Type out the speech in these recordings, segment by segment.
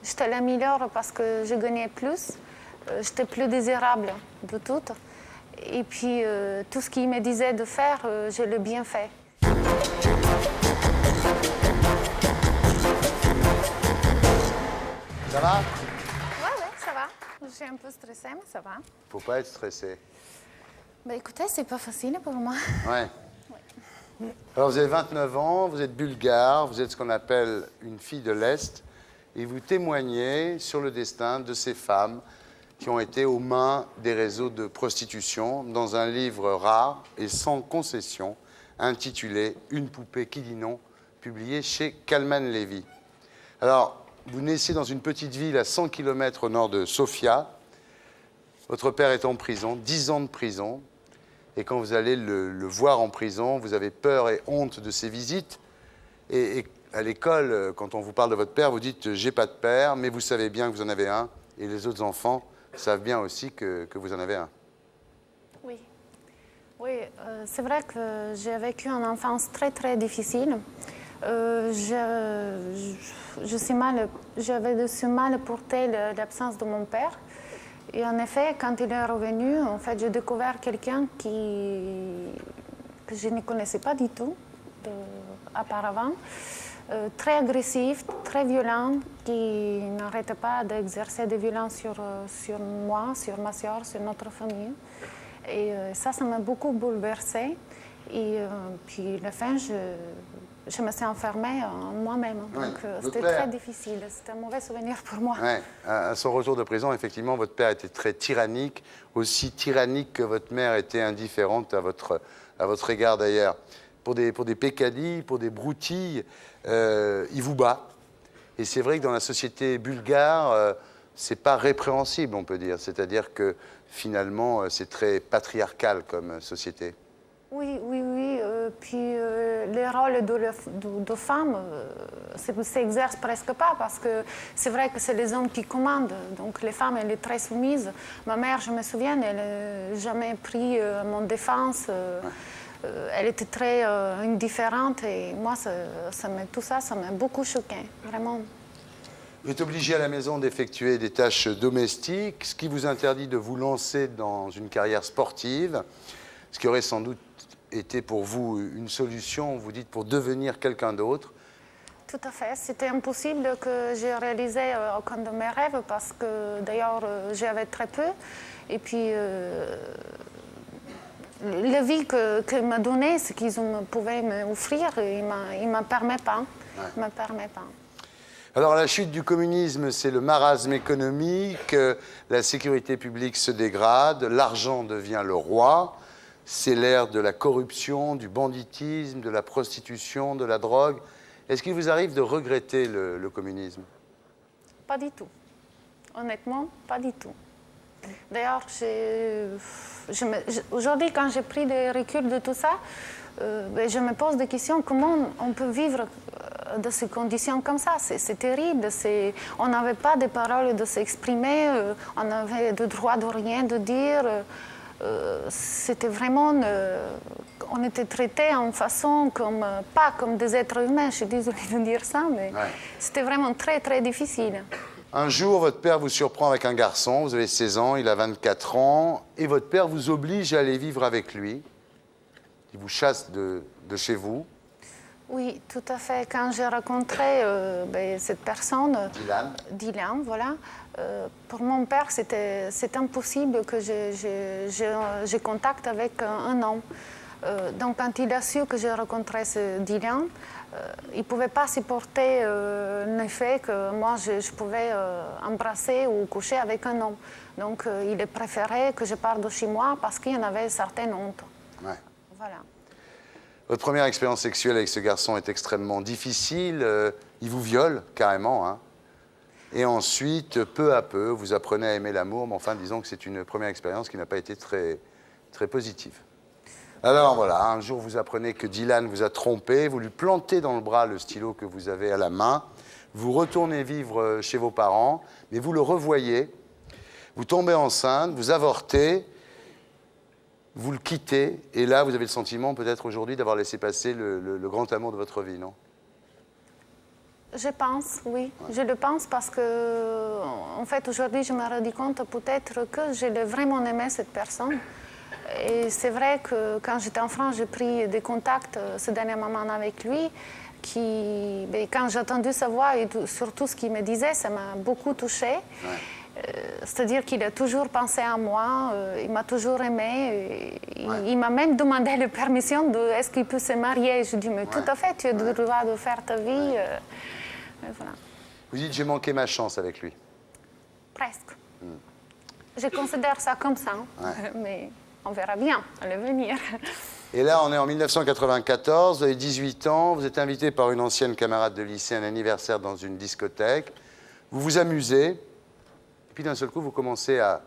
J'étais la meilleure parce que je gagnais plus. J'étais plus désirable de tout. Et puis, tout ce qu'il me disait de faire, je l'ai bien fait. Ça va? Ouais, ça va. Je suis un peu stressée, mais ça va. Faut pas être stressé. Bah, écoutez, c'est pas facile pour moi. Ouais. Alors, vous avez 29 ans, vous êtes bulgare, vous êtes ce qu'on appelle une fille de l'Est, et vous témoignez sur le destin de ces femmes qui ont été aux mains des réseaux de prostitution dans un livre rare et sans concession intitulé « Une poupée qui dit non », publié chez Kalman Levy. Alors, vous naissez dans une petite ville à 100 km au nord de Sofia. Votre père est en prison, 10 ans de prison. Et quand vous allez le voir en prison, vous avez peur et honte de ses visites. Et à l'école, quand on vous parle de votre père, vous dites « j'ai pas de père », mais vous savez bien que vous en avez un. Et les autres enfants savent bien aussi que vous en avez un. Oui, c'est vrai que j'ai vécu une enfance très, très difficile. J'avais du mal à porter l'absence de mon père. Et en effet, quand il est revenu, en fait, j'ai découvert quelqu'un que je ne connaissais pas du tout auparavant. Très agressif, très violent, qui n'arrêtait pas d'exercer des violences sur moi, sur ma soeur, sur notre famille. Et ça m'a beaucoup bouleversée. Et puis, à la fin, je me suis enfermée en moi-même. Ouais, Donc, c'était très difficile. C'était un mauvais souvenir pour moi. Ouais. À son retour de prison, effectivement, votre père était très tyrannique, aussi tyrannique que votre mère était indifférente à votre égard d'ailleurs. Pour des pécadilles, pour des broutilles, il vous bat. Et c'est vrai que dans la société bulgare, c'est pas répréhensible, on peut dire. C'est-à-dire que finalement, c'est très patriarcal comme société. Oui. Puis les rôles de femmes s'exercent presque pas parce que c'est vrai que c'est les hommes qui commandent. Donc les femmes, elles sont très soumises. Ma mère, je me souviens, elle n'a jamais pris mon défense. Elle était très indifférente et moi, tout ça m'a beaucoup choquée, vraiment. Vous êtes obligé à la maison d'effectuer des tâches domestiques, ce qui vous interdit de vous lancer dans une carrière sportive, ce qui aurait sans doute été pour vous une solution, vous dites, pour devenir quelqu'un d'autre. Tout à fait. C'était impossible que j'ai réalisé aucun de mes rêves parce que d'ailleurs j'avais très peu. Et puis la vie qu'ils m'ont donnée, ce qu'ils pouvaient m'offrir, il ne me permet pas. Ouais. Me permet pas. Alors la chute du communisme, c'est le marasme économique, la sécurité publique se dégrade, l'argent devient le roi. C'est l'ère de la corruption, du banditisme, de la prostitution, de la drogue. Est-ce qu'il vous arrive de regretter le communisme? Pas du tout. Honnêtement, pas du tout. D'ailleurs, aujourd'hui, quand j'ai pris le recul de tout ça, je me pose des questions. Comment on peut vivre dans ces conditions comme ça? C'est terrible. On n'avait pas de paroles de s'exprimer. On n'avait de droit de rien de dire. C'était vraiment, on était traités en façon pas comme des êtres humains, je suis désolée de dire ça, mais c'était vraiment très, très difficile. Un jour, votre père vous surprend avec un garçon, vous avez 16 ans, il a 24 ans, et votre père vous oblige à aller vivre avec lui. Il vous chasse de chez vous. Oui, tout à fait. Quand j'ai rencontré cette personne, Dylan, voilà, pour mon père, c'est impossible que j'ai contact avec un homme. Donc, quand il a su que j'ai rencontré ce Dylan, il ne pouvait pas supporter le fait que moi, je pouvais embrasser ou coucher avec un homme. Donc, il a préféré que je parte de chez moi parce qu'il y en avait certaines honte. Ouais. Voilà. Votre première expérience sexuelle avec ce garçon est extrêmement difficile. Il vous viole, carrément. Hein. Et ensuite, peu à peu, vous apprenez à aimer l'amour. Mais enfin, disons que c'est une première expérience qui n'a pas été très, très positive. Alors voilà, un jour, vous apprenez que Dylan vous a trompé. Vous lui plantez dans le bras le stylo que vous avez à la main. Vous retournez vivre chez vos parents, mais vous le revoyez. Vous tombez enceinte, vous avortez. Vous le quittez, et là, vous avez le sentiment, peut-être aujourd'hui, d'avoir laissé passer le grand amour de votre vie, non? Je pense, oui. Je le pense parce que, en fait, aujourd'hui, je me rendu compte peut-être que je l'ai vraiment aimé, cette personne. Et c'est vrai que quand j'étais en France, j'ai pris des contacts ce dernier moment avec lui. Quand j'ai entendu sa voix et surtout ce qu'il me disait, ça m'a beaucoup touchée. Ouais. C'est-à-dire qu'il a toujours pensé à moi, il m'a toujours aimé. Il m'a même demandé la permission de est-ce qu'il peut se marier. Je dis mais tout à fait, tu as le droit de faire ta vie. Voilà. Vous dites j'ai manqué ma chance avec lui. Presque. Je considère ça comme ça, mais on verra bien à l'avenir. Et là, on est en 1994, vous avez 18 ans, vous êtes invité par une ancienne camarade de lycée à un anniversaire dans une discothèque. Vous vous amusez, et puis d'un seul coup, vous commencez à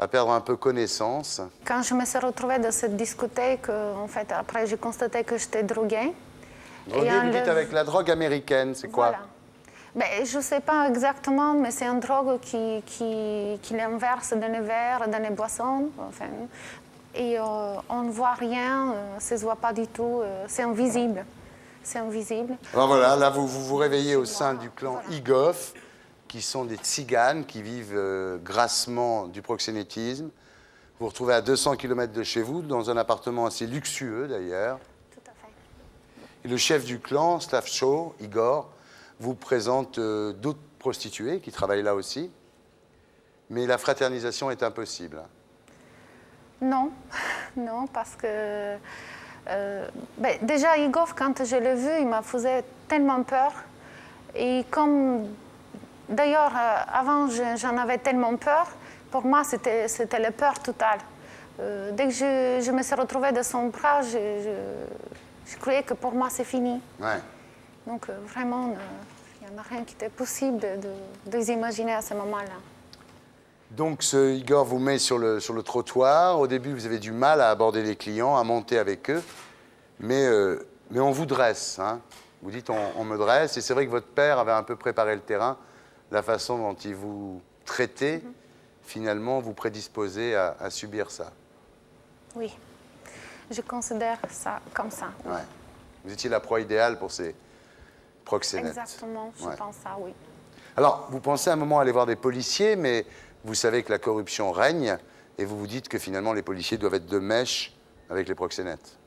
perdre un peu connaissance. Quand je me suis retrouvée dans cette discothèque, en fait, après, j'ai constaté que j'étais droguée. Droguée, vous dites avec la drogue américaine, c'est quoi? Voilà. Je ne sais pas exactement, mais c'est une drogue qui l'inverse dans les verres, dans les boissons. Enfin, et on ne voit rien, ça ne se voit pas du tout, c'est invisible. C'est invisible. Alors voilà, là vous vous réveillez au sein du clan Igov, qui sont des tziganes qui vivent grassement du proxénétisme. Vous vous retrouvez à 200 km de chez vous, dans un appartement assez luxueux d'ailleurs. Tout à fait. Et le chef du clan, Slavcho, Igor, vous présente d'autres prostituées qui travaillent là aussi. Mais la fraternisation est impossible. Non, non, parce que déjà Igor, quand je l'ai vu, il m'a fait tellement peur. Et comme d'ailleurs avant j'en avais tellement peur, pour moi c'était la peur totale. Dès que je me suis retrouvée dans son bras, je croyais que pour moi c'est fini. Ouais. Donc vraiment, il n'y en a rien qui était possible de s'imaginer à ce moment-là. Donc ce Igor vous met sur le trottoir. Au début, vous avez du mal à aborder les clients, à monter avec eux. Mais on vous dresse. Hein. Vous dites on me dresse. Et c'est vrai que votre père avait un peu préparé le terrain. La façon dont il vous traitait, finalement, vous prédisposait à subir ça. Oui, je considère ça comme ça. Ouais. Vous étiez la proie idéale pour ces proxénètes. Exactement, je pense ça, oui. Alors, vous pensez à un moment aller voir des policiers, mais vous savez que la corruption règne, et vous vous dites que finalement les policiers doivent être de mèche avec les proxénètes.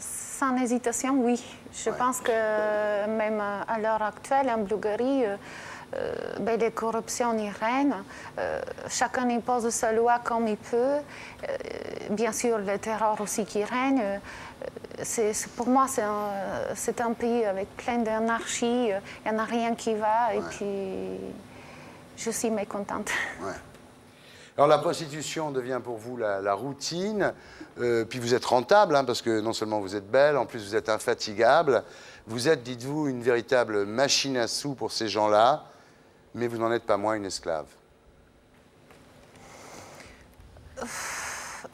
Sans hésitation, oui. Je pense que même à l'heure actuelle, en Bulgarie, les corruptions y règnent. Chacun impose sa loi comme il peut. Bien sûr, le terror aussi qui règne. Pour moi, c'est un pays avec plein d'anarchie. Il n'y en a rien qui va. Et puis, je suis mécontente. Ouais. Alors la prostitution devient pour vous la routine, puis vous êtes rentable, hein, parce que non seulement vous êtes belle, en plus vous êtes infatigable. Vous êtes, dites-vous, une véritable machine à sous pour ces gens-là, mais vous n'en êtes pas moins une esclave.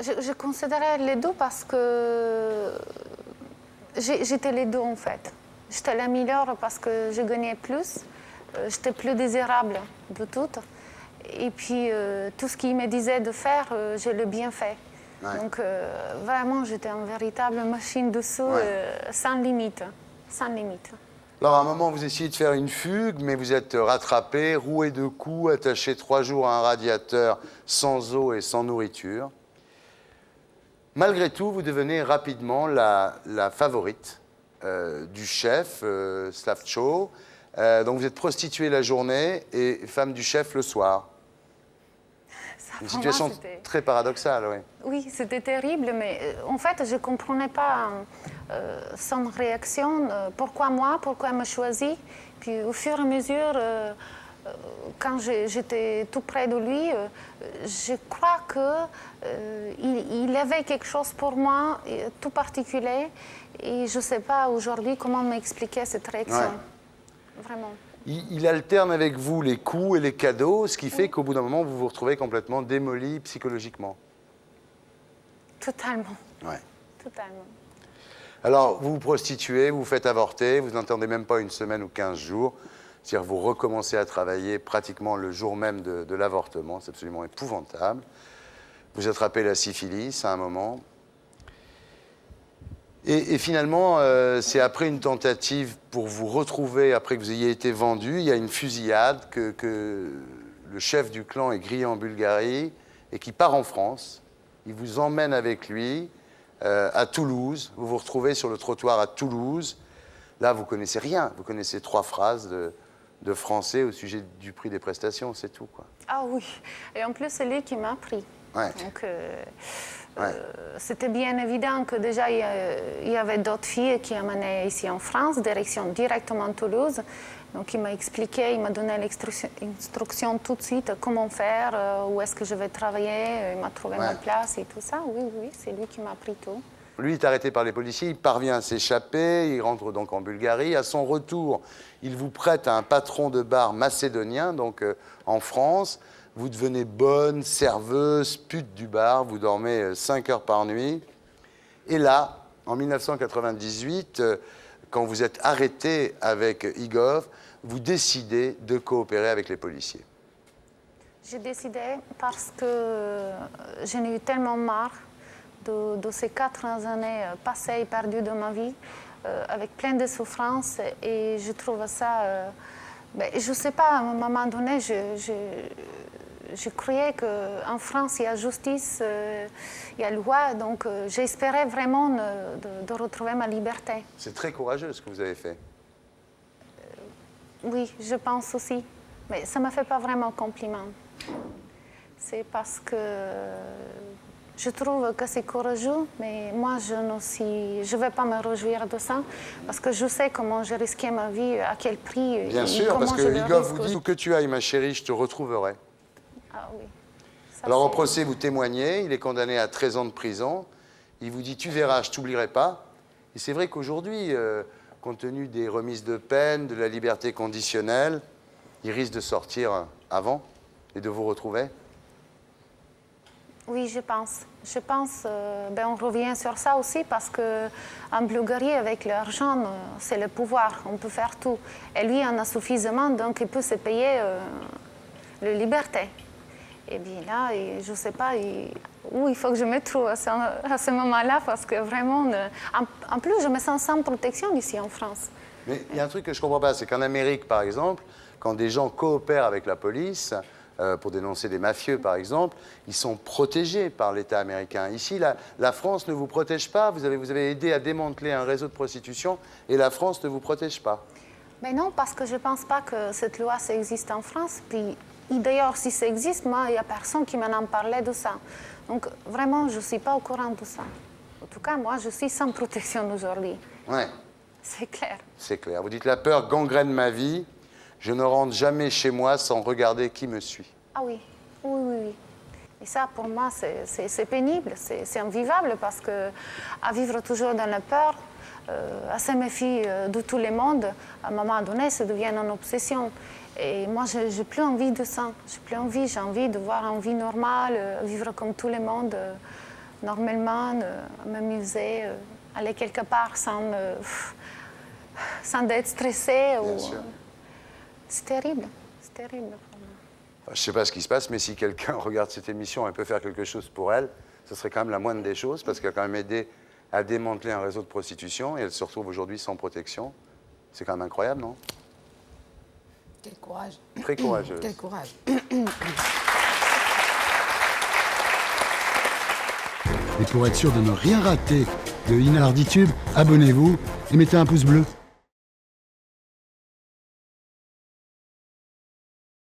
Je considérais les deux parce que j'étais les deux en fait. J'étais la meilleure parce que je gagnais plus, j'étais plus désirable de toutes. Et puis tout ce qu'il me disait de faire, je l'ai bien fait. Ouais. Donc vraiment, j'étais une véritable machine de sous, sans limite, sans limite. Alors à un moment, vous essayez de faire une fugue, mais vous êtes rattrapé, roué de coups, attaché 3 jours à un radiateur sans eau et sans nourriture. Malgré tout, vous devenez rapidement la favorite du chef, Slavcho. Donc vous êtes prostituée la journée et femme du chef le soir. Une situation très paradoxale, oui. Oui, c'était terrible, mais en fait, je ne comprenais pas son réaction. Pourquoi moi? Pourquoi elle me choisit? Puis au fur et à mesure, quand j'étais tout près de lui, je crois qu'il avait quelque chose pour moi, tout particulier. Et je ne sais pas aujourd'hui comment m'expliquer cette réaction. Ouais. Vraiment. Il alterne avec vous les coups et les cadeaux, ce qui fait qu'au bout d'un moment, vous vous retrouvez complètement démoli psychologiquement. Totalement. Ouais. Totalement. Alors, vous vous prostituez, vous vous faites avorter, vous n'attendez même pas une semaine ou 15 jours. C'est-à-dire que vous recommencez à travailler pratiquement le jour même de l'avortement. C'est absolument épouvantable. Vous attrapez la syphilis à un moment. Et finalement, c'est après une tentative pour vous retrouver, après que vous ayez été vendu, il y a une fusillade que le chef du clan est grillé en Bulgarie et qui part en France. Il vous emmène avec lui à Toulouse. Vous vous retrouvez sur le trottoir à Toulouse. Là, vous connaissez rien. Vous connaissez 3 phrases de français au sujet du prix des prestations, c'est tout, quoi. Ah oui, et en plus, c'est lui qui m'a pris. Ouais. Donc, c'était bien évident que déjà, il y avait d'autres filles qui amenaient ici en France, direction directement Toulouse. Donc, il m'a expliqué, il m'a donné l'instruction tout de suite, comment faire, où est-ce que je vais travailler, il m'a trouvé ma place et tout ça. Oui, oui, c'est lui qui m'a pris tout. Lui est arrêté par les policiers, il parvient à s'échapper, il rentre donc en Bulgarie. À son retour, il vous prête à un patron de bar macédonien, donc en France. Vous devenez bonne, serveuse, pute du bar, vous dormez 5 heures par nuit. Et là, en 1998, quand vous êtes arrêté avec Igor, vous décidez de coopérer avec les policiers. J'ai décidé parce que j'en ai eu tellement marre de ces 4 années passées et perdues de ma vie, avec plein de souffrances. Et je trouve ça... je ne sais pas, à un moment donné, je croyais qu'en France, il y a justice, il y a loi. Donc, j'espérais vraiment de retrouver ma liberté. C'est très courageux ce que vous avez fait. Oui, je pense aussi. Mais ça ne me fait pas vraiment compliment. C'est parce que je trouve que c'est courageux, mais moi, je ne vais pas me réjouir de ça, parce que je sais comment j'ai risqué ma vie, à quel prix. Bien sûr, parce que Igor vous dit « Où que tu ailles, ma chérie, je te retrouverai ». Ah oui. Ça, alors au procès, vous témoignez, il est condamné à 13 ans de prison. Il vous dit « Tu verras, je ne t'oublierai pas ». Et c'est vrai qu'aujourd'hui, compte tenu des remises de peine, de la liberté conditionnelle, il risque de sortir avant et de vous retrouver. Oui, je pense. Je pense, on revient sur ça aussi parce qu'en Bulgarie, avec l'argent, c'est le pouvoir, on peut faire tout. Et lui en a suffisamment, donc il peut se payer la liberté. Et bien là, je ne sais pas où il faut que je me trouve à ce moment-là parce que vraiment, en plus, je me sens sans protection ici en France. Mais il y a un truc que je ne comprends pas, c'est qu'en Amérique, par exemple, quand des gens coopèrent avec la police, pour dénoncer des mafieux, par exemple, ils sont protégés par l'État américain. Ici, la France ne vous protège pas. Vous avez aidé à démanteler un réseau de prostitution et la France ne vous protège pas. Mais non, parce que je ne pense pas que cette loi, ça existe en France. Puis, d'ailleurs, si ça existe, moi, il n'y a personne qui m'en a parlé de ça. Donc, vraiment, je ne suis pas au courant de ça. En tout cas, moi, je suis sans protection aujourd'hui. Ouais. C'est clair. C'est clair. Vous dites, la peur gangrène ma vie. Je ne rentre jamais chez moi sans regarder qui me suit. Ah oui, oui, oui, oui. Et ça, pour moi, c'est pénible, c'est invivable parce qu'à vivre toujours dans la peur, à se méfier de tout le monde, à un moment donné, ça devient une obsession. Et moi, je n'ai plus envie de ça. J'ai envie de voir une vie normale, vivre comme tout le monde, normalement, m'amuser, aller quelque part sans être stressée. Bien sûr. C'est terrible pour moi. Je ne sais pas ce qui se passe, mais si quelqu'un regarde cette émission et peut faire quelque chose pour elle, ce serait quand même la moindre des choses, parce qu'elle a quand même aidé à démanteler un réseau de prostitution, et elle se retrouve aujourd'hui sans protection. C'est quand même incroyable, non? Quel courage. Très courageuse. Quel courage. Et pour être sûr de ne rien rater de Inarditube, abonnez-vous et mettez un pouce bleu.